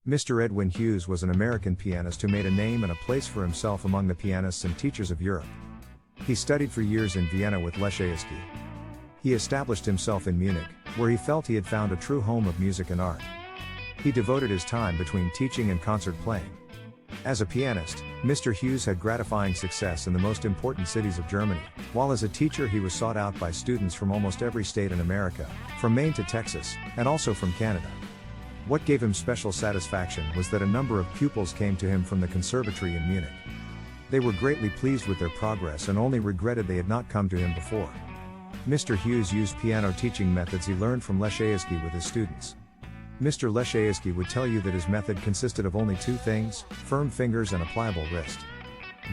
Mr. Edwin Hughes was an American pianist who made a name and a place for himself among the pianists and teachers of Europe. He studied for years in Vienna with Leschetizky. He established himself in Munich, where he felt he had found a true home of music and art. He devoted his time between teaching and concert playing. As a pianist, Mr. Hughes had gratifying success in the most important cities of Germany, while as a teacher he was sought out by students from almost every state in America, from Maine to Texas, and also from Canada. What gave him special satisfaction was that a number of pupils came to him from the conservatory in Munich. They were greatly pleased with their progress and only regretted they had not come to him before. Mr. Hughes used piano teaching methods he learned from Leschetizky with his students. Mr. Leschetizky would tell you that his method consisted of only two things: firm fingers and a pliable wrist.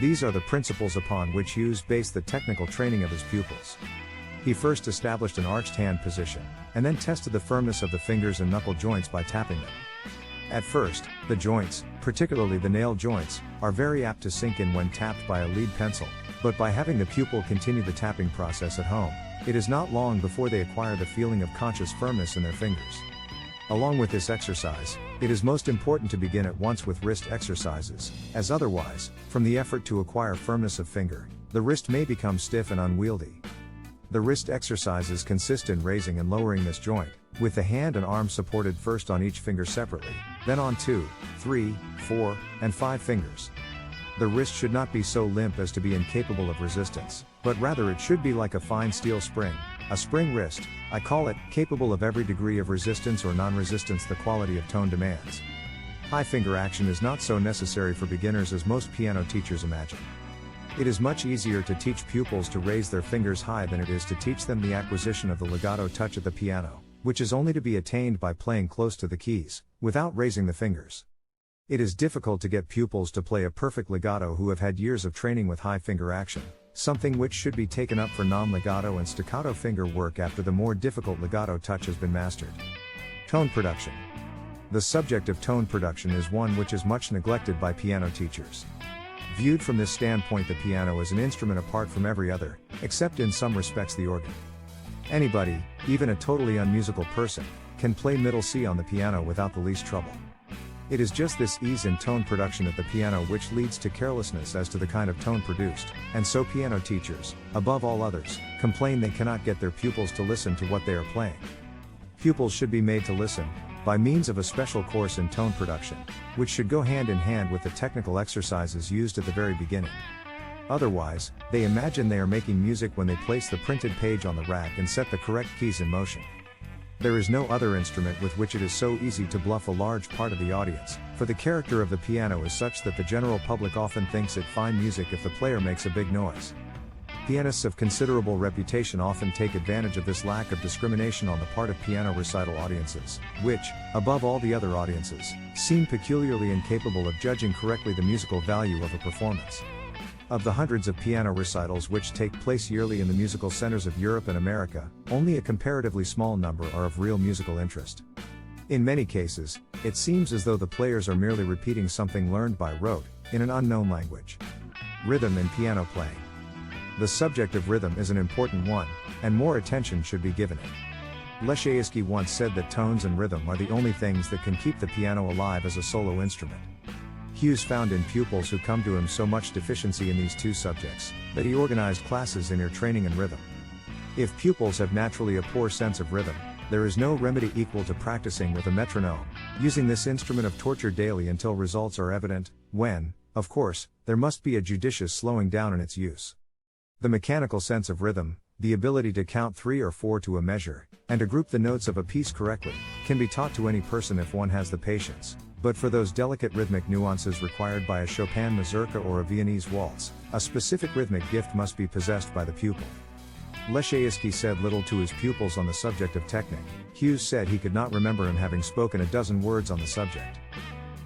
These are the principles upon which Hughes based the technical training of his pupils. He first established an arched hand position, and then tested the firmness of the fingers and knuckle joints by tapping them. At first, the joints, particularly the nail joints, are very apt to sink in when tapped by a lead pencil, but by having the pupil continue the tapping process at home, it is not long before they acquire the feeling of conscious firmness in their fingers. Along with this exercise, it is most important to begin at once with wrist exercises, as otherwise, from the effort to acquire firmness of finger, the wrist may become stiff and unwieldy. The wrist exercises consist in raising and lowering this joint, with the hand and arm supported first on each finger separately, then on 2, 3, 4, and 5 fingers. The wrist should not be so limp as to be incapable of resistance, but rather it should be like a fine steel spring, a spring wrist, I call it, capable of every degree of resistance or non-resistance the quality of tone demands. High finger action is not so necessary for beginners as most piano teachers imagine. It is much easier to teach pupils to raise their fingers high than it is to teach them the acquisition of the legato touch at the piano, which is only to be attained by playing close to the keys, without raising the fingers. It is difficult to get pupils to play a perfect legato who have had years of training with high finger action, something which should be taken up for non-legato and staccato finger work after the more difficult legato touch has been mastered. Tone production. The subject of tone production is one which is much neglected by piano teachers. Viewed from this standpoint, the piano is an instrument apart from every other, except in some respects the organ. Anybody, even a totally unmusical person, can play middle C on the piano without the least trouble. It is just this ease in tone production at the piano which leads to carelessness as to the kind of tone produced, and so piano teachers, above all others, complain they cannot get their pupils to listen to what they are playing. Pupils should be made to listen, by means of a special course in tone production, which should go hand in hand with the technical exercises used at the very beginning. Otherwise, they imagine they are making music when they place the printed page on the rack and set the correct keys in motion. There is no other instrument with which it is so easy to bluff a large part of the audience, for the character of the piano is such that the general public often thinks it fine music if the player makes a big noise. Pianists of considerable reputation often take advantage of this lack of discrimination on the part of piano recital audiences, which, above all the other audiences, seem peculiarly incapable of judging correctly the musical value of a performance. Of the hundreds of piano recitals which take place yearly in the musical centers of Europe and America, only a comparatively small number are of real musical interest. In many cases, it seems as though the players are merely repeating something learned by rote, in an unknown language. Rhythm in piano playing. The subject of rhythm is an important one, and more attention should be given it. Leschetizky once said that tones and rhythm are the only things that can keep the piano alive as a solo instrument. Hughes found in pupils who come to him so much deficiency in these two subjects, that he organized classes in ear training and rhythm. If pupils have naturally a poor sense of rhythm, there is no remedy equal to practicing with a metronome, using this instrument of torture daily until results are evident, when, of course, there must be a judicious slowing down in its use. The mechanical sense of rhythm, the ability to count 3 or 4 to a measure, and to group the notes of a piece correctly, can be taught to any person if one has the patience, but for those delicate rhythmic nuances required by a Chopin mazurka or a Viennese waltz, a specific rhythmic gift must be possessed by the pupil. Leschetizky said little to his pupils on the subject of technique. Hughes said he could not remember him having spoken a dozen words on the subject.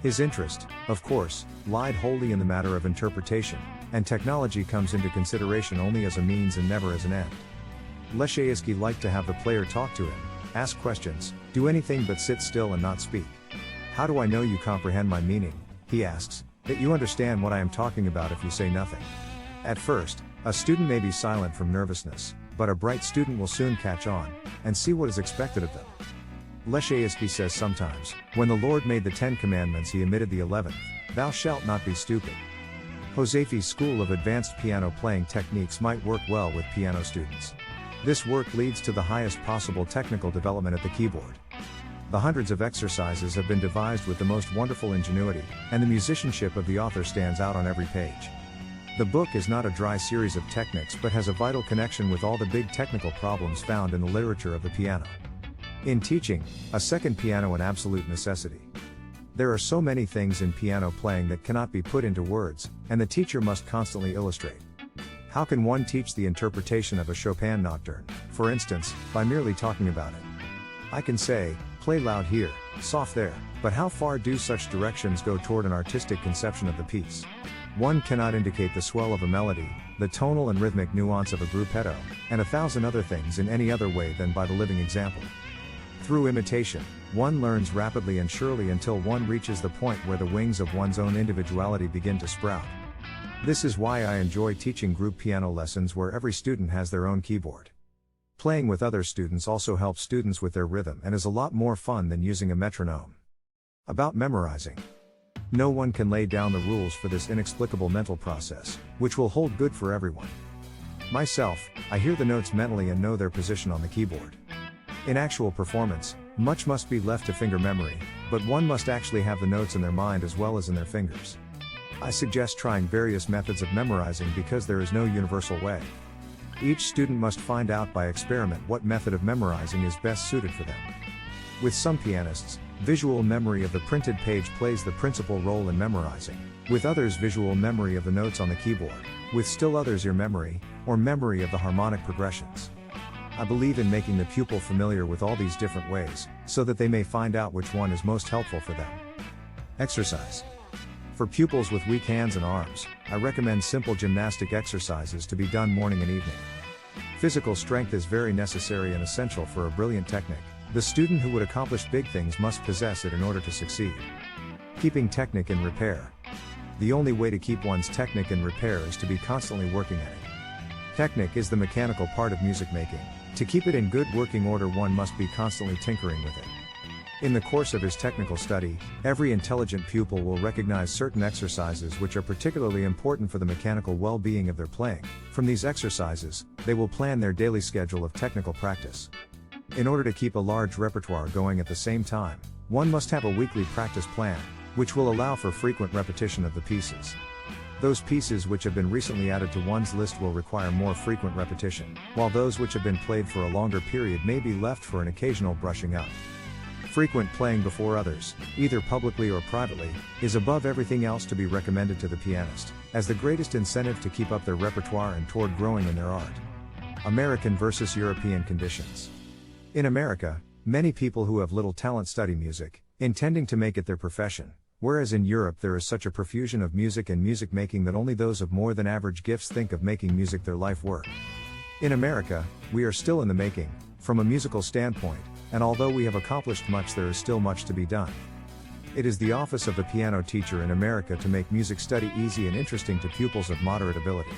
His interest, of course, lied wholly in the matter of interpretation, and technology comes into consideration only as a means and never as an end. Leschetizky liked to have the player talk to him, ask questions, do anything but sit still and not speak. How do I know you comprehend my meaning, he asks, that you understand what I am talking about if you say nothing? At first, a student may be silent from nervousness, but a bright student will soon catch on, and see what is expected of them. Lecheisky says sometimes, when the Lord made the 10 Commandments he omitted the 11th, thou shalt not be stupid. Josephi's school of advanced piano playing techniques might work well with piano students. This work leads to the highest possible technical development at the keyboard. The hundreds of exercises have been devised with the most wonderful ingenuity, and the musicianship of the author stands out on every page. The book is not a dry series of techniques but has a vital connection with all the big technical problems found in the literature of the piano. In teaching, a second piano an absolute necessity. There are so many things in piano playing that cannot be put into words, and the teacher must constantly illustrate. How can one teach the interpretation of a Chopin nocturne, for instance, by merely talking about it? I can say, play loud here, soft there, but how far do such directions go toward an artistic conception of the piece? One cannot indicate the swell of a melody, the tonal and rhythmic nuance of a gruppetto, and 1,000 other things in any other way than by the living example. Through imitation, one learns rapidly and surely until one reaches the point where the wings of one's own individuality begin to sprout. This is why I enjoy teaching group piano lessons where every student has their own keyboard. Playing with other students also helps students with their rhythm and is a lot more fun than using a metronome. About memorizing. No one can lay down the rules for this inexplicable mental process, which will hold good for everyone. Myself, I hear the notes mentally and know their position on the keyboard. In actual performance, much must be left to finger memory, but one must actually have the notes in their mind as well as in their fingers. I suggest trying various methods of memorizing because there is no universal way. Each student must find out by experiment what method of memorizing is best suited for them. With some pianists, visual memory of the printed page plays the principal role in memorizing, with others visual memory of the notes on the keyboard, with still others ear memory, or memory of the harmonic progressions. I believe in making the pupil familiar with all these different ways, so that they may find out which one is most helpful for them. Exercise. For pupils with weak hands and arms, I recommend simple gymnastic exercises to be done morning and evening. Physical strength is very necessary and essential for a brilliant technique. The student who would accomplish big things must possess it in order to succeed. Keeping technique in repair. The only way to keep one's technique in repair is to be constantly working at it. Technique is the mechanical part of music making. To keep it in good working order, one must be constantly tinkering with it. In the course of his technical study, every intelligent pupil will recognize certain exercises which are particularly important for the mechanical well-being of their playing. From these exercises, they will plan their daily schedule of technical practice. In order to keep a large repertoire going at the same time, one must have a weekly practice plan, which will allow for frequent repetition of the pieces. Those pieces which have been recently added to one's list will require more frequent repetition, while those which have been played for a longer period may be left for an occasional brushing up. Frequent playing before others, either publicly or privately, is above everything else to be recommended to the pianist, as the greatest incentive to keep up their repertoire and toward growing in their art. American versus European conditions. In America, many people who have little talent study music, intending to make it their profession, whereas in Europe there is such a profusion of music and music making that only those of more than average gifts think of making music their life work. In America, we are still in the making, from a musical standpoint, and although we have accomplished much, there is still much to be done. It is the office of the piano teacher in America to make music study easy and interesting to pupils of moderate ability.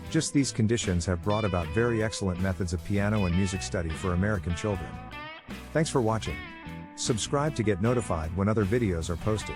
Just these conditions have brought about very excellent methods of piano and music study for American children. Thanks for watching. Subscribe to get notified when other videos are posted.